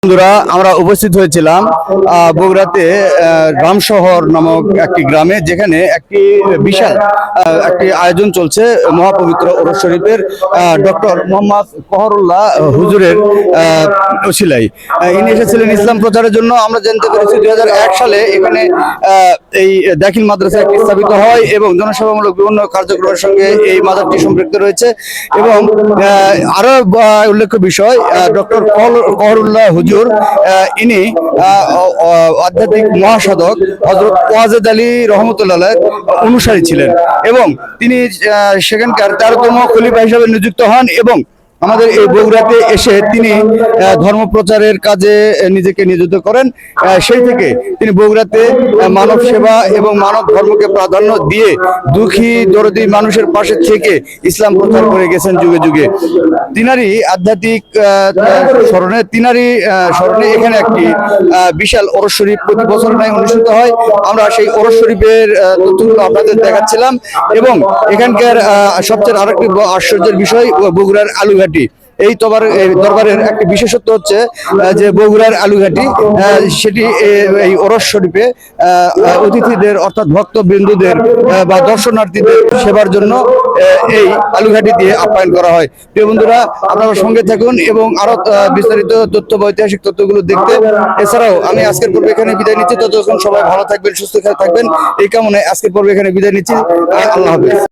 বন্ধুরা আমরা উপস্থিত হয়েছিলাম বগুড়াতে রামশহর নামক একটি গ্রামে, যেখানে একটি বিশাল একটি আয়োজন চলছে মহাপবিত্র ওরস শরীফের ডক্টর মোহাম্মদ কহরুল্লাহ হুজুরের ওসিলাই। ইনি এসেছিলেন ইসলাম প্রচারের জন্য। আমরা জানতে পেরেছি 2001 সালে এখানে এই দাখিল মাদ্রাসা একটি স্থাপিত হয় এবং জনসেবামূলক বিভিন্ন কার্যক্রমের সঙ্গে এই মাজারটি সম্পৃক্ত রয়েছে। এবং আরো উল্লেখ্য বিষয়, ডক্টর কহরুল্লাহ হুজুর ইনি আধ্যাত্মিক মহাসাধক হযরত ওয়াজেদ আলী রহমতুল্লাহ অনুসারী ছিলেন এবং তিনি সেখানকার 13তম খলিফা হিসেবে নিযুক্ত হন এবং আমাদের এই বগুড়াতে এসে তিনি ধর্ম প্রচারের কাজে নিজেকে নিয়োজিত করেন। সেই থেকে তিনি বগুড়াতে মানব সেবা এবং মানব ধর্মকে প্রাধান্য দিয়ে দুঃখী দরদি মানুষের পাশে থেকে ইসলাম প্রচার করে গেছেন যুগে যুগে। তিনারই আধ্যাত্মিক স্মরণে এখানে একটি বিশাল ওরস শরীফ প্রতি বছর ন্যায় অনুষ্ঠিত হয়। আমরা সেই ওরস শরীফের তথ্যগুলো আপনাদের দেখাচ্ছিলাম এবং এখানকার সবচেয়ে আরেকটি আশ্চর্যের বিষয় বগুড়ার আলুঘাটি। এই দরবারের একটি বিশেষত্ব হচ্ছে যে বগুড়ার আলুঘাটি সেটি এই ওরস শরীফে অতিথিদের অর্থাৎ ভক্তবৃন্দুদের বা দর্শনার্থীদের সেবার জন্য এই আলুঘাটি দিয়ে আপ্যায়ন করা হয়। প্রিয় বন্ধুরা, আপনারা সঙ্গে থাকুন এবং আরো বিস্তারিত তথ্য বা ঐতিহাসিক তথ্যগুলো দেখতে। এছাড়াও আমি আজকের পর্বে এখানে বিদায় নিচ্ছি। ততক্ষণ সবাই ভালো থাকবেন, সুস্থ থাকবেন এই কামনায় আজকের পর্বে এখানে বিদায় নিচ্ছি। আল্লাহ হাফেজ।